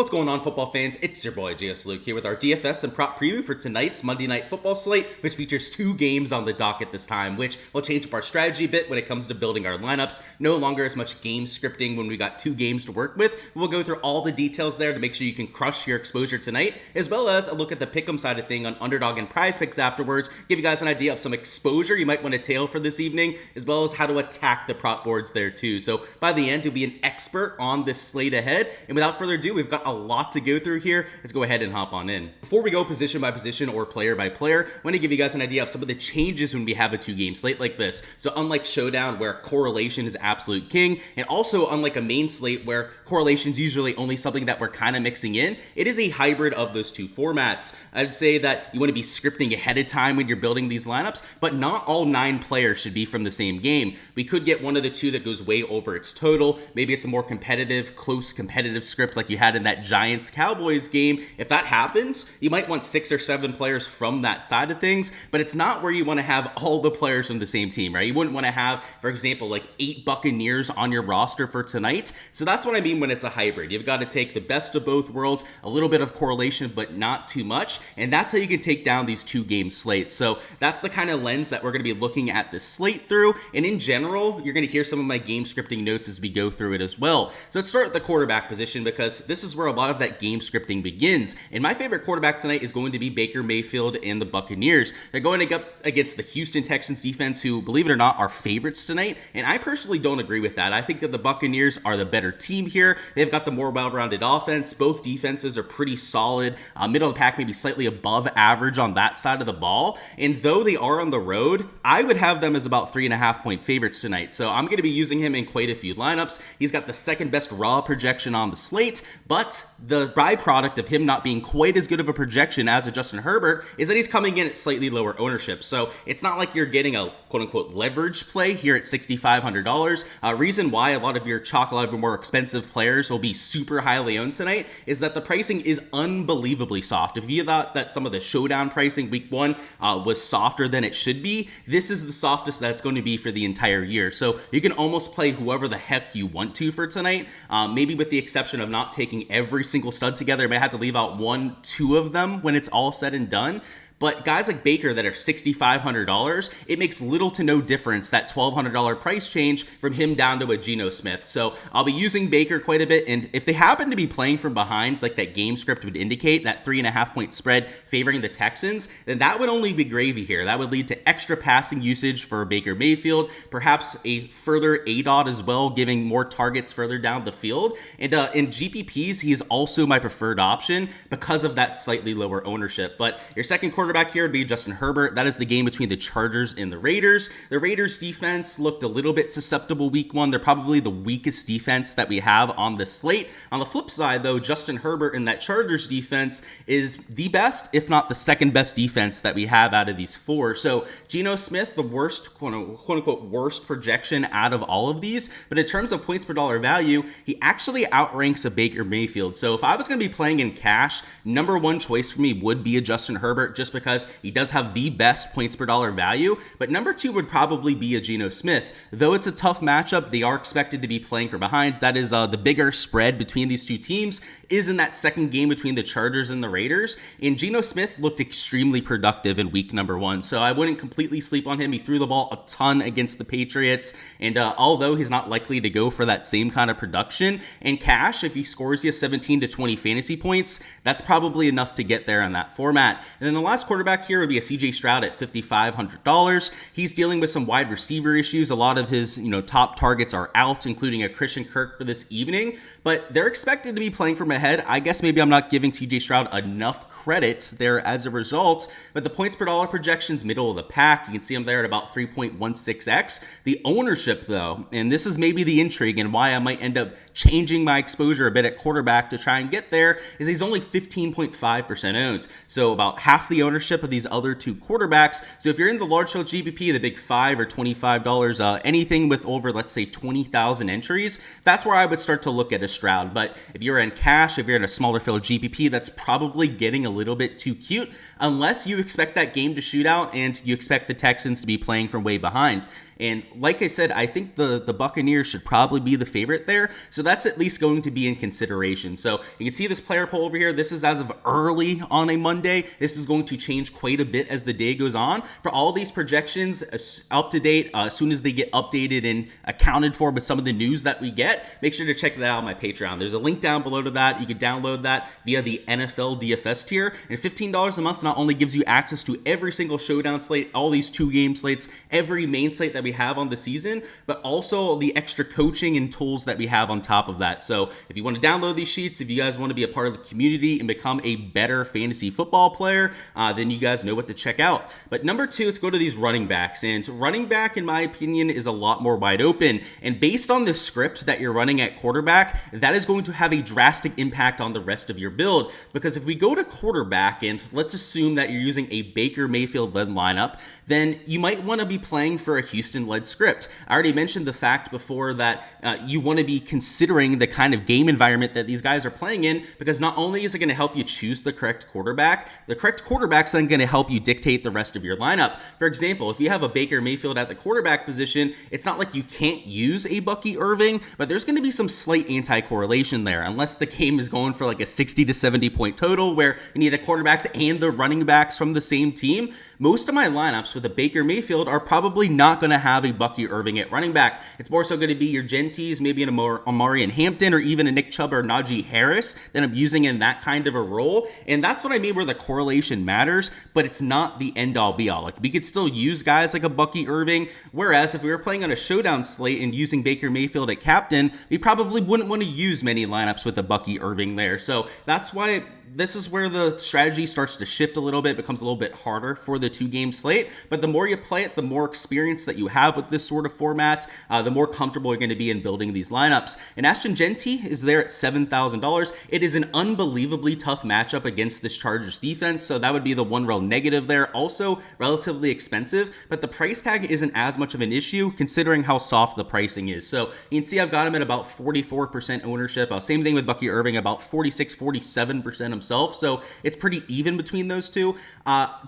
What's going on, football fans? It's your boy Gsluke here with our DFS and prop preview for tonight's Monday Night Football slate, which features 2 games on the docket this time, which will change up our strategy a bit when it comes to building our lineups. No longer as much game scripting when we got 2 games to work with. We'll go through all the details there to make sure you can crush your exposure tonight, as well as a look at the pick'em side of thing on Underdog and Prize Picks afterwards, give you guys an idea of some exposure you might want to tail for this evening, as well as how to attack the prop boards there too. So by the end, you'll be an expert on this slate ahead. And without further ado, we've got a lot to go through here. Let's go ahead and hop on in. Before we go position by position or player by player, I want to give you guys an idea of some of the changes when we have a 2-game slate like this. So unlike Showdown, where correlation is absolute king, and also unlike a main slate where correlation is usually only something that we're kind of mixing in, it is a hybrid of those 2 formats. I'd say that you want to be scripting ahead of time when you're building these lineups, but not all 9 players should be from the same game. We could get one of the 2 that goes way over its total. Maybe it's a more competitive, close competitive script like you had in that Giants-Cowboys game. If that happens, you might want 6 or 7 players from that side of things, but it's not where you want to have all the players from the same team, right? You wouldn't want to have, for example, like 8 Buccaneers on your roster for tonight. So that's what I mean when it's a hybrid. You've got to take the best of both worlds, a little bit of correlation, but not too much. And that's how you can take down these 2-game slates. So that's the kind of lens that we're going to be looking at this slate through. And in general, you're going to hear some of my game scripting notes as we go through it as well. So let's start at the quarterback position, because this is where a lot of that game scripting begins. And my favorite quarterback tonight is going to be Baker Mayfield and the Buccaneers. They're going up against the Houston Texans defense, who, believe it or not, are favorites tonight. And I personally don't agree with that. I think that the Buccaneers are the better team here. They've got the more well-rounded offense. Both defenses are pretty solid. Middle of the pack, maybe slightly above average on that side of the ball. And though they are on the road, I would have them as about 3.5-point favorites tonight. So I'm going to be using him in quite a few lineups. He's got the second best raw projection on the slate, but the byproduct of him not being quite as good of a projection as a Justin Herbert is that he's coming in at slightly lower ownership. So it's not like you're getting a quote-unquote leverage play here at $6,500. Reason why a lot of your chalk, a lot of your more expensive players will be super highly owned tonight is that the pricing is unbelievably soft. If you thought that some of the Showdown pricing week 1 was softer than it should be, this is the softest that's going to be for the entire year. So you can almost play whoever the heck you want to for tonight, maybe with the exception of not taking every single stud together. You may have to leave out 1, 2 of them when it's all said and done. But guys like Baker that are $6,500, it makes little to no difference, that $1,200 price change from him down to a Geno Smith. So I'll be using Baker quite a bit. And if they happen to be playing from behind, like that game script would indicate, that 3.5-point spread favoring the Texans, then that would only be gravy here. That would lead to extra passing usage for Baker Mayfield, perhaps a further ADOT as well, giving more targets further down the field. And in GPPs, he is also my preferred option because of that slightly lower ownership. But your second quarterback here would be Justin Herbert. That is the game between the Chargers and the Raiders. The Raiders defense looked a little bit susceptible week 1. They're probably the weakest defense that we have on this slate. On the flip side, though, Justin Herbert and that Chargers defense is the best, if not the second best defense that we have out of these 4. So Geno Smith, the worst, quote unquote, worst projection out of all of these. But in terms of points per dollar value, he actually outranks a Baker Mayfield. So if I was going to be playing in cash, number 1 choice for me would be a Justin Herbert, just because he does have the best points per dollar value. But number 2 would probably be a Geno Smith. Though it's a tough matchup, they are expected to be playing from behind. That is the bigger spread between these 2 teams is in that second game between the Chargers and the Raiders. And Geno Smith looked extremely productive in week number 1. So I wouldn't completely sleep on him. He threw the ball a ton against the Patriots. And although he's not likely to go for that same kind of production, in cash, if he scores you 17 to 20 fantasy points, that's probably enough to get there in that format. And then the last quarterback here would be a CJ Stroud at $5,500. He's dealing with some wide receiver issues. A lot of his, top targets are out, including a Christian Kirk for this evening, but they're expected to be playing from ahead. I guess maybe I'm not giving CJ Stroud enough credit there as a result, but the points per dollar projections middle of the pack. You can see them there at about 3.16x. The ownership though, and this is maybe the intrigue and why I might end up changing my exposure a bit at quarterback to try and get there, is he's only 15.5% owned. So about half the ownership of these other 2 quarterbacks. So if you're in the large field GPP, the big $5 or $25, anything with over, let's say 20,000 entries, that's where I would start to look at a Stroud. But if you're in cash, if you're in a smaller field GPP, that's probably getting a little bit too cute, unless you expect that game to shoot out and you expect the Texans to be playing from way behind. And like I said, I think the Buccaneers should probably be the favorite there. So that's at least going to be in consideration. So you can see this player poll over here. This is as of early on a Monday. This is going to change quite a bit as the day goes on. For all these projections, up to date, as soon as they get updated and accounted for with some of the news that we get, make sure to check that out on my Patreon. There's a link down below to that. You can download that via the NFL DFS tier. And $15 a month not only gives you access to every single showdown slate, all these 2-game slates, every main slate that we have on the season, but also the extra coaching and tools that we have on top of that. So if you want to download these sheets, if you guys want to be a part of the community and become a better fantasy football player, then you guys know what to check out. But number 2, let's go to these running backs. And running back, in my opinion, is a lot more wide open. And based on the script that you're running at quarterback, that is going to have a drastic impact on the rest of your build. Because if we go to quarterback, and let's assume that you're using a Baker Mayfield-led lineup, then you might want to be playing for a Houston-led script. I already mentioned the fact before that you want to be considering the kind of game environment that these guys are playing in, because not only is it going to help you choose the correct quarterback's then going to help you dictate the rest of your lineup. For example, if you have a Baker Mayfield at the quarterback position, it's not like you can't use a Bucky Irving, but there's going to be some slight anti-correlation there, unless the game is going for like a 60 to 70 point total where you need the quarterbacks and the running backs from the same team. Most of my lineups with a Baker Mayfield are probably not going to have a Bucky Irving at running back. It's more so going to be your Genties, maybe an Amari and Hampton, or even a Nick Chubb or Najee Harris that I'm using in that kind of a role. And that's what I mean where the correlation matters, but it's not the end-all be-all. Like, we could still use guys like a Bucky Irving, whereas if we were playing on a showdown slate and using Baker Mayfield at captain, we probably wouldn't want to use many lineups with a Bucky Irving there. So that's why this is where the strategy starts to shift a little bit, becomes a little bit harder for the 2-game slate. But the more you play it, the more experience that you have with this sort of format, the more comfortable you're going to be in building these lineups. And Ashton Genty is there at $7,000. It is an unbelievably tough matchup against this Chargers defense, so that would be the one real negative there. Also relatively expensive, but the price tag isn't as much of an issue considering how soft the pricing is. So you can see I've got him at about 44% ownership. Same thing with Bucky Irving, about 47% himself. So it's pretty even between those two.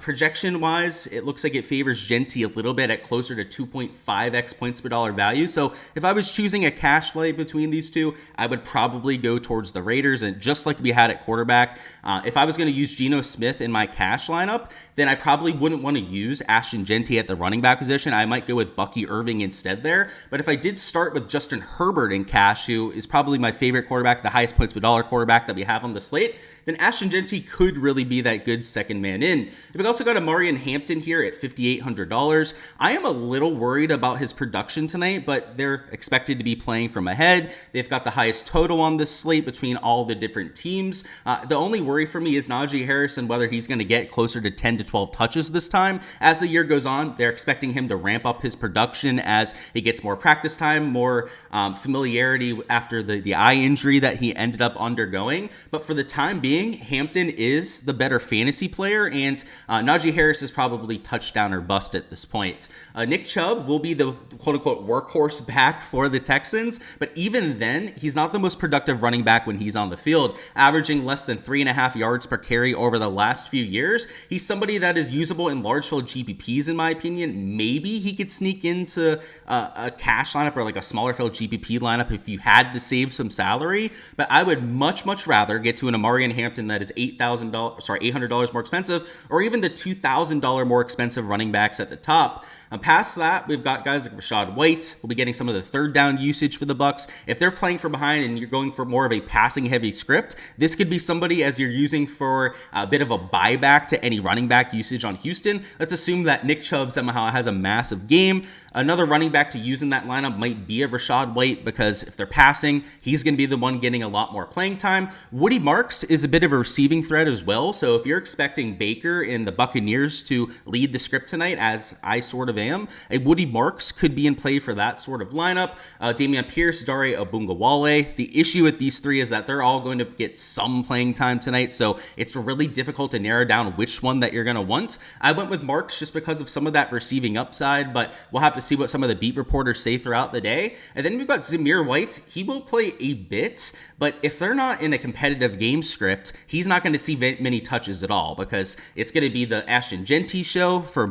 Projection wise, it looks like it favors Genty a little bit at closer to 2.5x points per dollar value. So if I was choosing a cash play between these two, I would probably go towards the Raiders. And just like we had at quarterback, if I was going to use Geno Smith in my cash lineup, then I probably wouldn't want to use Ashton Genty at the running back position. I might go with Bucky Irving instead there. But if I did start with Justin Herbert in cash, who is probably my favorite quarterback, the highest points per dollar quarterback that we have on the slate, then Ashton Genty could really be that good second man in. We've also got Amari and Hampton here at $5,800. I am a little worried about his production tonight, but they're expected to be playing from ahead. They've got the highest total on this slate between all the different teams. The only worry for me is Najee Harris and whether he's going to get closer to 10 to 12 touches this time. As the year goes on, they're expecting him to ramp up his production as he gets more practice time, more familiarity after the eye injury that he ended up undergoing. But for the time being, Hampton is the better fantasy player, and Najee Harris is probably touchdown or bust at this point. Nick Chubb will be the quote-unquote workhorse back for the Texans, but even then, he's not the most productive running back when he's on the field, averaging less than 3.5 yards per carry over the last few years. He's somebody that is usable in large field GPPs, in my opinion. Maybe he could sneak into a cash lineup or like a smaller field GPP lineup if you had to save some salary, but I would much rather get to an Amari and Hampton that is $800 more expensive, or even the $2,000 more expensive running backs at the top. Past that, we've got guys like Rachaad White. We'll be getting some of the third down usage for the Bucs. If they're playing from behind and you're going for more of a passing heavy script, this could be somebody as you're using for a bit of a buyback to any running back usage on Houston. Let's assume that Nick Chubb somehow has a massive game. Another running back to use in that lineup might be a Rachaad White, because if they're passing, he's going to be the one getting a lot more playing time. Woody Marks is a bit of a receiving threat as well. So if you're expecting Baker and the Buccaneers to lead the script tonight, as I sort of am, a Woody Marks could be in play for that sort of lineup. Dameon Pierce, Dare Obungawale. The issue with these three is that they're all going to get some playing time tonight, so it's really difficult to narrow down which one that you're going to want. I went with Marks just because of some of that receiving upside, but we'll have to see what some of the beat reporters say throughout the day. And then we've got Zamir White. He will play a bit, but if they're not in a competitive game script, he's not going to see many touches at all, because it's going to be the Ashton Genty show for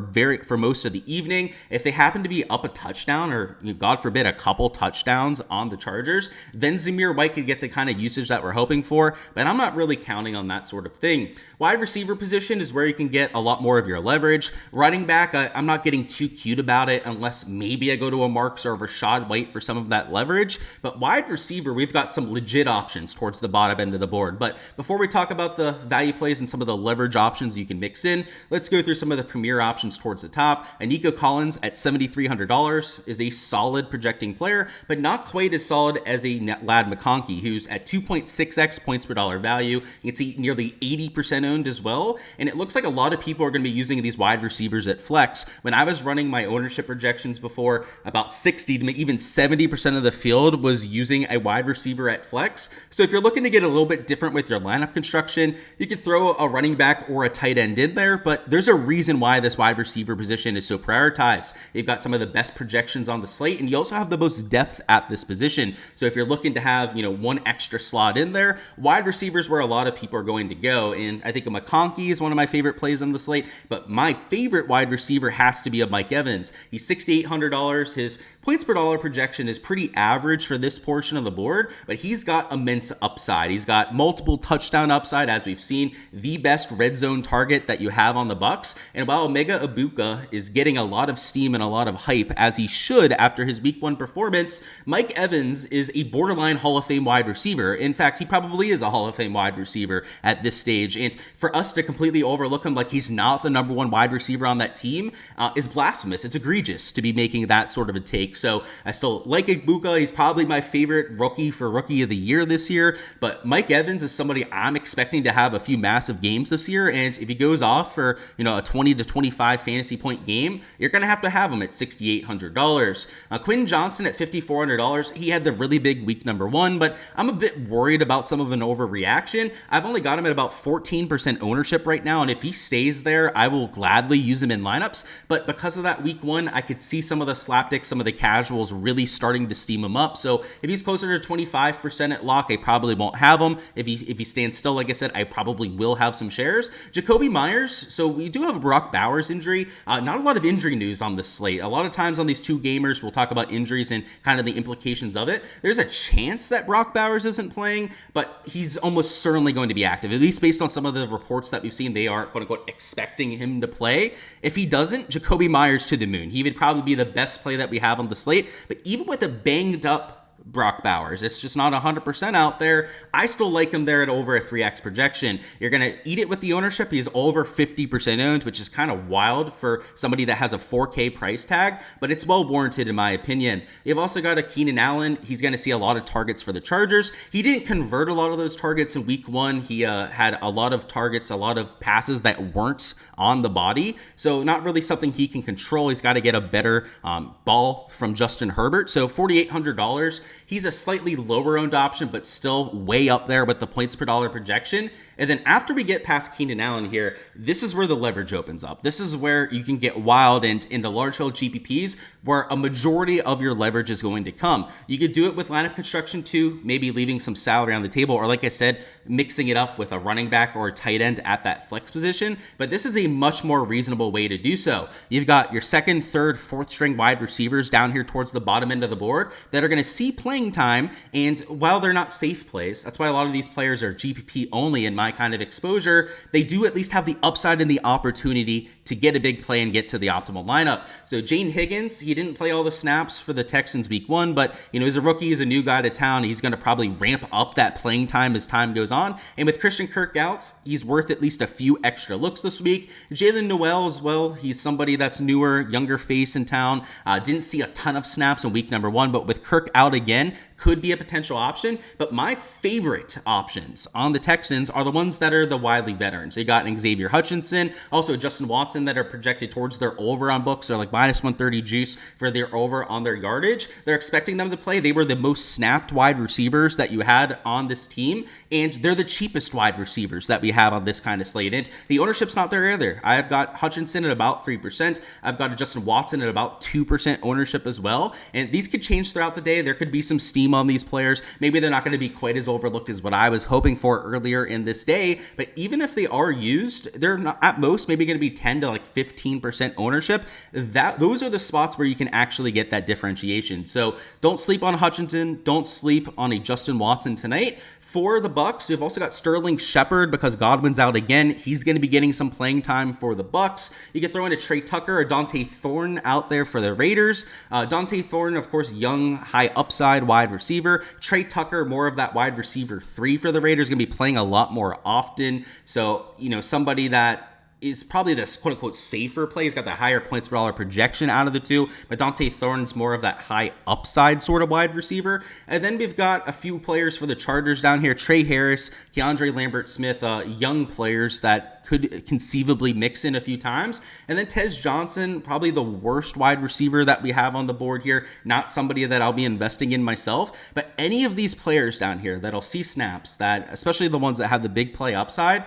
most of the evening. seeing, if they happen to be up a touchdown or, God forbid, a couple touchdowns on the Chargers, then Zamir White could get the kind of usage that we're hoping for, but I'm not really counting on that sort of thing. Wide receiver position is where you can get a lot more of your leverage. Running back, I'm not getting too cute about it unless maybe I go to a Marks or a Rashad White for some of that leverage, but wide receiver, we've got some legit options towards the bottom end of the board. But before we talk about the value plays and some of the leverage options you can mix in, let's go through some of the premier options towards the top. Nico Collins at $7,300 is a solid projecting player, but not quite as solid as a Lad McConkey, who's at 2.6x points per dollar value. You can see nearly 80% owned as well, and it looks like a lot of people are going to be using these wide receivers at flex. When I was running my ownership projections before, about 60 to even 70% of the field was using a wide receiver at flex. So if you're looking to get a little bit different with your lineup construction, you could throw a running back or a tight end in there, but there's a reason why this wide receiver position is so prioritized. They've got some of the best projections on the slate, and you also have the most depth at this position. So if you're looking to have, one extra slot in there, wide receivers where a lot of people are going to go. And I think a McConkey is one of my favorite plays on the slate, but my favorite wide receiver has to be a Mike Evans. He's $6,800. His points per dollar projection is pretty average for this portion of the board, but he's got immense upside. He's got multiple touchdown upside, as we've seen, the best red zone target that you have on the Bucs. And while Omega Ibuka is getting a lot of steam and a lot of hype, as he should after his week 1 performance, Mike Evans is a borderline Hall of Fame wide receiver. In fact, he probably is a Hall of Fame wide receiver at this stage. And for us to completely overlook him like he's not the number 1 wide receiver on that team is blasphemous. It's egregious to be making that sort of a take. So I still like Ibuka. He's probably my favorite rookie for Rookie of the Year this year, but Mike Evans is somebody I'm expecting to have a few massive games this year, and if he goes off for a 20 to 25 fantasy point game, you're going to have him at $6,800. Quinn Johnson at $5,400. He had the really big week number 1, but I'm a bit worried about some of an overreaction. I've only got him at about 14% ownership right now, and if he stays there, I will gladly use him in lineups, but because of that week 1, I could see some of the slapdicks, some of the casuals really starting to steam him up. So if he's closer to 25% at lock, I probably won't have him. If he stands still, like I said, I probably will have some shares. Jacoby Myers, so we do have a Brock Bowers injury. Not a lot of injury news on this slate. A lot of times on these two gamers, we'll talk about injuries and kind of the implications of it. There's a chance that Brock Bowers isn't playing, but he's almost certainly going to be active, at least based on some of the reports that we've seen. They are, quote unquote, expecting him to play. If he doesn't, Jacoby Myers to the moon. He would probably be the best play that we have on the slate, but even with a banged up Brock Bowers, it's just not 100% out there. I still like him there at over a 3x projection. You're going to eat it with the ownership. He's over 50% owned, which is kind of wild for somebody that has a 4K price tag, but it's well warranted in my opinion. You've also got a Keenan Allen. He's going to see a lot of targets for the Chargers. He didn't convert a lot of those targets in week 1. He had a lot of targets, a lot of passes that weren't on the body, so not really something he can control. He's got to get a better ball from Justin Herbert. So $4,800. He's a slightly lower owned option, but still way up there with the points per dollar projection. And then after we get past Keenan Allen here, this is where the leverage opens up. This is where you can get wild, and in the large field GPPs, where a majority of your leverage is going to come. You could do it with lineup construction too, maybe leaving some salary on the table, or like I said, mixing it up with a running back or a tight end at that flex position. But this is a much more reasonable way to do so. You've got your second, third, fourth string wide receivers down here towards the bottom end of the board that are going to see playing time, and while they're not safe plays, that's why a lot of these players are GPP only in my kind of exposure, they do at least have the upside and the opportunity to get a big play and get to the optimal lineup. So Jane Higgins, he didn't play all the snaps for the Texans week 1, but he's a rookie, he's a new guy to town. He's going to probably ramp up that playing time as time goes on. And with Christian Kirk out, he's worth at least a few extra looks this week. Jalen Noel as well, he's somebody that's newer, younger face in town. Didn't see a ton of snaps in week number 1, but with Kirk out again, could be a potential option. But my favorite options on the Texans are the ones that are the widely veterans. So you got an Xavier Hutchinson, also Justin Watson, that are projected towards their over on books. They're like minus 130 juice for their over on their yardage. They're expecting them to play. They were the most snapped wide receivers that you had on this team, and they're the cheapest wide receivers that we have on this kind of slate. And the ownership's not there either. I've got Hutchinson at about 3%. I've got a Justin Watson at about 2% ownership as well. And these could change throughout the day. There could be some steam on these players. Maybe they're not going to be quite as overlooked as what I was hoping for earlier in this stay, but even if they are used, they're not, at most maybe going to be 10 to like 15% ownership. Those are the spots where you can actually get that differentiation. So don't sleep on Hutchinson. Don't sleep on a Justin Watson tonight. For the Bucks, we've also got Sterling Shepard because Godwin's out again. He's going to be getting some playing time for the Bucks. You can throw in a Trey Tucker or Dante Thorne out there for the Raiders. Dante Thorne, of course, young, high upside wide receiver. Trey Tucker, more of that wide receiver 3 for the Raiders, going to be playing a lot more often. So, somebody that is probably this quote-unquote safer play. He's got the higher points per dollar projection out of the two, but Dante Thorne's more of that high upside sort of wide receiver. And then we've got a few players for the Chargers down here. Trey Harris, Keandre Lambert-Smith, young players that could conceivably mix in a few times. And then Tez Johnson, probably the worst wide receiver that we have on the board here. Not somebody that I'll be investing in myself, but any of these players down here that'll see snaps, that especially the ones that have the big play upside,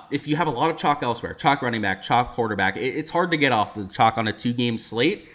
if you have a lot of chalk elsewhere, chalk running back, chalk quarterback, it's hard to get off the chalk on a 2-game slate.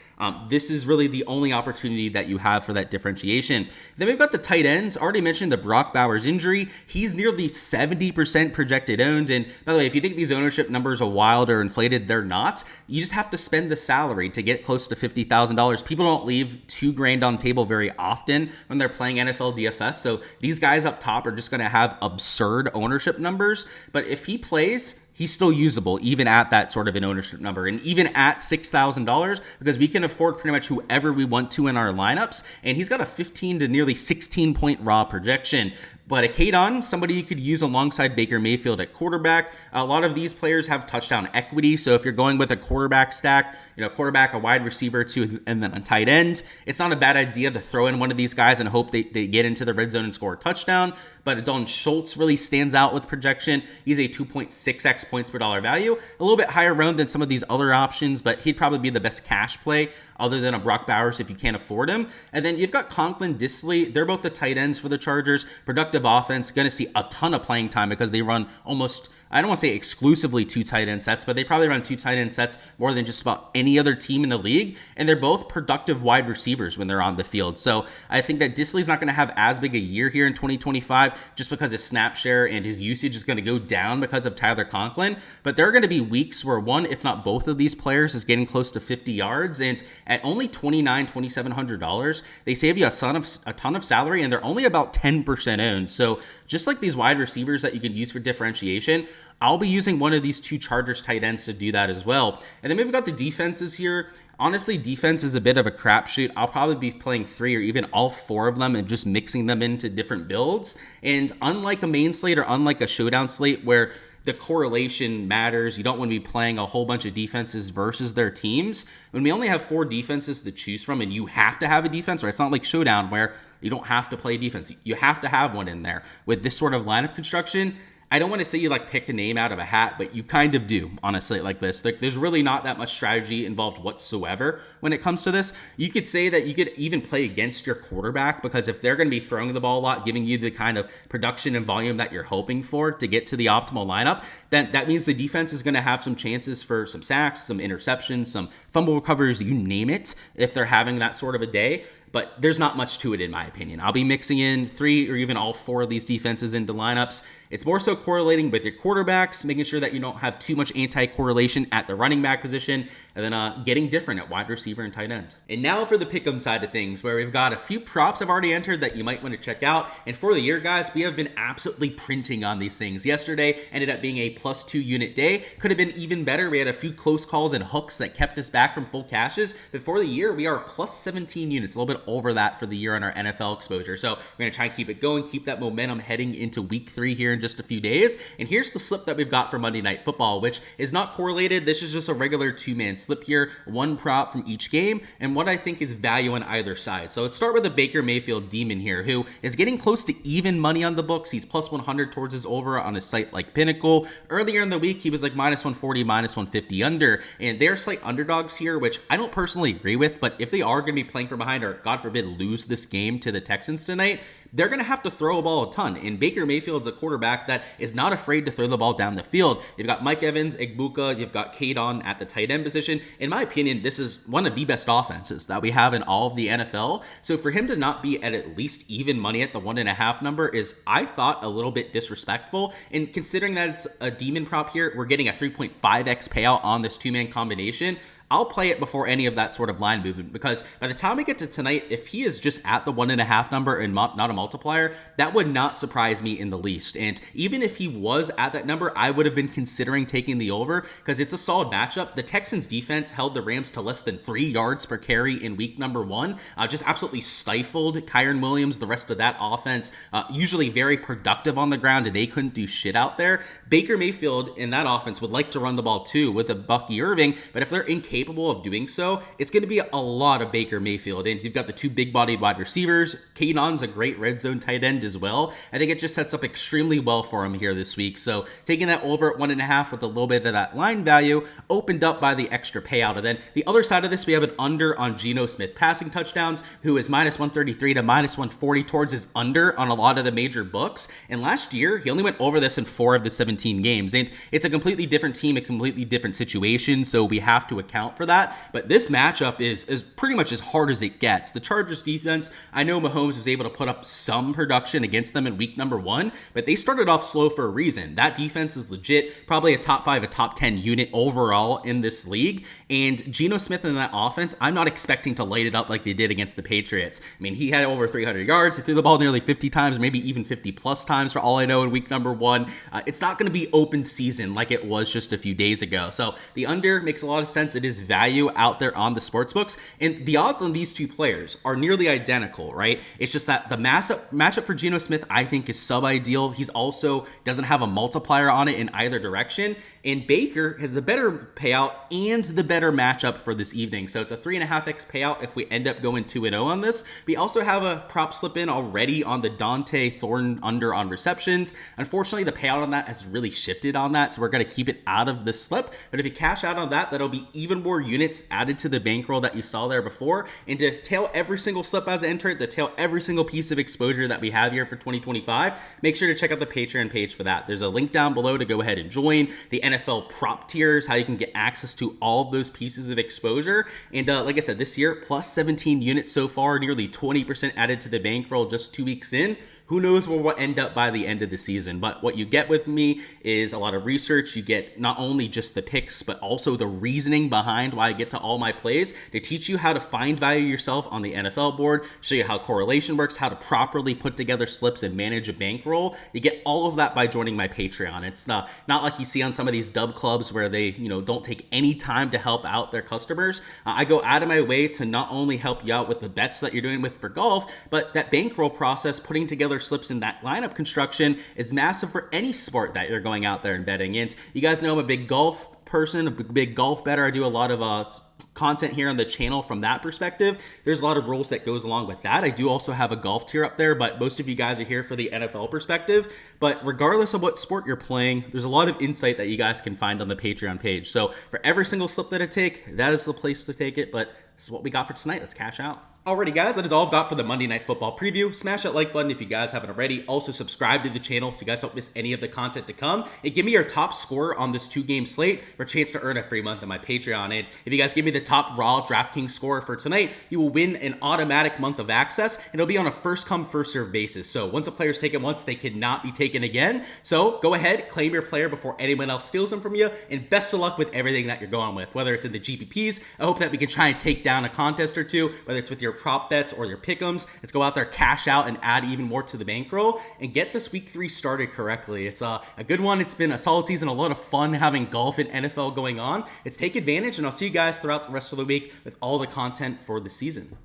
This is really the only opportunity that you have for that differentiation. Then we've got the tight ends. Already mentioned the Brock Bowers injury. He's nearly 70% projected owned. And by the way, if you think these ownership numbers are wild or inflated, they're not. You just have to spend the salary to get close to $50,000. People don't leave $2,000 on the table very often when they're playing NFL DFS. So these guys up top are just going to have absurd ownership numbers. But if he plays, he's still usable even at that sort of an ownership number, and even at $6,000, because we can afford pretty much whoever we want to in our lineups. And he's got a 15 to nearly 16 point raw projection. But a Kadon, somebody you could use alongside Baker Mayfield at quarterback. A lot of these players have touchdown equity. So if you're going with a quarterback stack, quarterback, a wide receiver, two, and then a tight end, it's not a bad idea to throw in one of these guys and hope they get into the red zone and score a touchdown. But Dalton Schultz really stands out with projection. He's a 2.6x points per dollar value, a little bit higher round than some of these other options, but he'd probably be the best cash play other than a Brock Bowers if you can't afford him. And then you've got Conklin, Disley. They're both the tight ends for the Chargers. Productive offense, going to see a ton of playing time because they run almost, I don't want to say exclusively 2 tight end sets, but they probably run 2 tight end sets more than just about any other team in the league. And they're both productive wide receivers when they're on the field. So I think that Disley's not going to have as big a year here in 2025 just because his snap share and his usage is going to go down because of Tyler Conklin. But there are going to be weeks where one, if not both of these players is getting close to 50 yards. And at only $2,700, they save you a ton of salary, and they're only about 10% owned. So just like these wide receivers that you can use for differentiation, I'll be using one of these 2 Chargers tight ends to do that as well. And then we've got the defenses here. Honestly, defense is a bit of a crapshoot. I'll probably be playing 3 or even all 4 of them and just mixing them into different builds. And unlike a main slate or unlike a showdown slate where the correlation matters, you don't want to be playing a whole bunch of defenses versus their teams. When we only have 4 defenses to choose from and you have to have a defense, right? It's not like showdown where you don't have to play defense. You have to have one in there. With this sort of lineup construction, I don't want to say you like pick a name out of a hat, but you kind of do on a slate like this. Like, there's really not that much strategy involved whatsoever when it comes to this. You could say that you could even play against your quarterback, because if they're going to be throwing the ball a lot, giving you the kind of production and volume that you're hoping for to get to the optimal lineup, then that means the defense is going to have some chances for some sacks, some interceptions, some fumble recovers, you name it, if they're having that sort of a day. But there's not much to it, in my opinion. I'll be mixing in 3 or even all 4 of these defenses into lineups. It's more so correlating with your quarterbacks, making sure that you don't have too much anti-correlation at the running back position, and then getting different at wide receiver and tight end. And now for the pick'em side of things, where we've got a few props I've already entered that you might want to check out. And for the year, guys, we have been absolutely printing on these things. Yesterday ended up being a +2 unit day. Could have been even better. We had a few close calls and hooks that kept us back from full cashes. But for the year, we are +17 units, a little bit over that for the year on our NFL exposure. So we're going to try and keep it going, keep that momentum heading into week 3 here in just a few days. And here's the slip that we've got for Monday Night Football, which is not correlated. This is just a regular 2-man slip here, 1 prop from each game, and what I think is value on either side. So let's start with the Baker Mayfield demon here, who is getting close to even money on the books. He's +100 towards his over on a site like Pinnacle. Earlier in the week, he was like -140, -150 under, and they're slight underdogs here, which I don't personally agree with, but if they are going to be playing from behind, or God God forbid, lose this game to the Texans tonight, they're going to have to throw a ball a ton. And Baker Mayfield's a quarterback that is not afraid to throw the ball down the field. You've got Mike Evans, Gsluke, you've got Kadon at the tight end position. In my opinion, this is one of the best offenses that we have in all of the NFL. So for him to not be at least even money at the 1.5 number is, I thought, a little bit disrespectful. And considering that it's a demon prop here, we're getting a 3.5x payout on this two-man combination. I'll play it before any of that sort of line movement, because by the time we get to tonight, if he is just at the 1.5 number and not a multiplier, that would not surprise me in the least. And even if he was at that number, I would have been considering taking the over, because it's a solid matchup. The Texans defense held the Rams to less than 3 yards per carry in week number 1. Just absolutely stifled Kyren Williams, the rest of that offense, usually very productive on the ground, and they couldn't do shit out there. Baker Mayfield in that offense would like to run the ball too with a Bucky Irving, but if they're incapable of doing so, it's going to be a lot of Baker Mayfield. And you've got the 2 big-bodied wide receivers. Kadon's a great red zone tight end as well. I think it just sets up extremely well for him here this week. So taking that over at 1.5 with a little bit of that line value opened up by the extra payout. And then the other side of this, we have an under on Geno Smith passing touchdowns, who is minus 133 to minus 140 towards his under on a lot of the major books. And last year, he only went over this in 4 of the 17 games. And it's a completely different team, a completely different situation, so we have to account for that. But this matchup is pretty much as hard as it gets. The Chargers defense, I know Mahomes was able to put up some production against them in week number 1, but they started off slow for a reason. That defense is legit, probably a top 5, a top 10 unit overall in this league. And Geno Smith in that offense, I'm not expecting to light it up like they did against the Patriots. I mean, he had over 300 yards. He threw the ball nearly 50 times, maybe even 50 plus times for all I know in week number 1. It's not going to be open season like it was just a few days ago. So the under makes a lot of sense. It is value out there on the sports books, and the odds on these two players are nearly identical, right? It's just that the matchup for Geno Smith, I think, is sub-ideal. He's also doesn't have a multiplier on it in either direction, and Baker has the better payout and the better matchup for this evening. So it's a 3.5x payout if we end up going 2-0 on this. We also have a prop slip in already on the Dante Thornton under on receptions. Unfortunately, the payout on that has really shifted on that, so we're going to keep it out of this slip. But if you cash out on that, that'll be even more units added to the bankroll that you saw there before. And to tail every single slip as I enter it, to tail every single piece of exposure that we have here for 2025, make sure to check out the Patreon page for that. There's a link down below to go ahead and join the NFL prop tiers, how you can get access to all of those pieces of exposure. And like I said, this year, plus 17 units so far, nearly 20% added to the bankroll just 2 weeks in. Who knows where we'll end up by the end of the season. But what you get with me is a lot of research. You get not only just the picks, but also the reasoning behind why I get to all my plays to teach you how to find value yourself on the NFL board, show you how correlation works, how to properly put together slips and manage a bankroll. You get all of that by joining my Patreon. It's not like you see on some of these dub clubs where they don't take any time to help out their customers. I go out of my way to not only help you out with the bets that you're doing with for golf, but that bankroll process, putting together slips in that lineup construction, is massive for any sport that you're going out there and betting. And you guys know I'm a big golf person, a big golf bettor. I do a lot of content here on the channel from that perspective. There's a lot of rules that goes along with that. I do also have a golf tier up there, but most of you guys are here for the NFL perspective. But regardless of what sport you're playing, there's a lot of insight that you guys can find on the Patreon page. So for every single slip that I take, that is the place to take it. But this is what we got for tonight. Let's cash out. Alrighty guys, that is all I've got for the Monday Night Football preview. Smash that like button if you guys haven't already. Also subscribe to the channel so you guys don't miss any of the content to come. And give me your top score on this 2-game slate for a chance to earn a free month on my Patreon. And if you guys give me the top raw Draftkings score for tonight, you will win an automatic month of access. And it'll be on a first come, first serve basis. So once a player's taken once, they cannot be taken again. So go ahead, claim your player before anyone else steals them from you. And best of luck with everything that you're going with. Whether it's in the GPPs, I hope that we can try and take down a contest or two. Whether it's with your prop bets or your pick'ems, let's go out there, cash out, and add even more to the bankroll and get this week 3 started correctly. It's a good one. It's been a solid season, a lot of fun having golf and NFL going on. Let's take advantage, and I'll see you guys throughout the rest of the week with all the content for the season.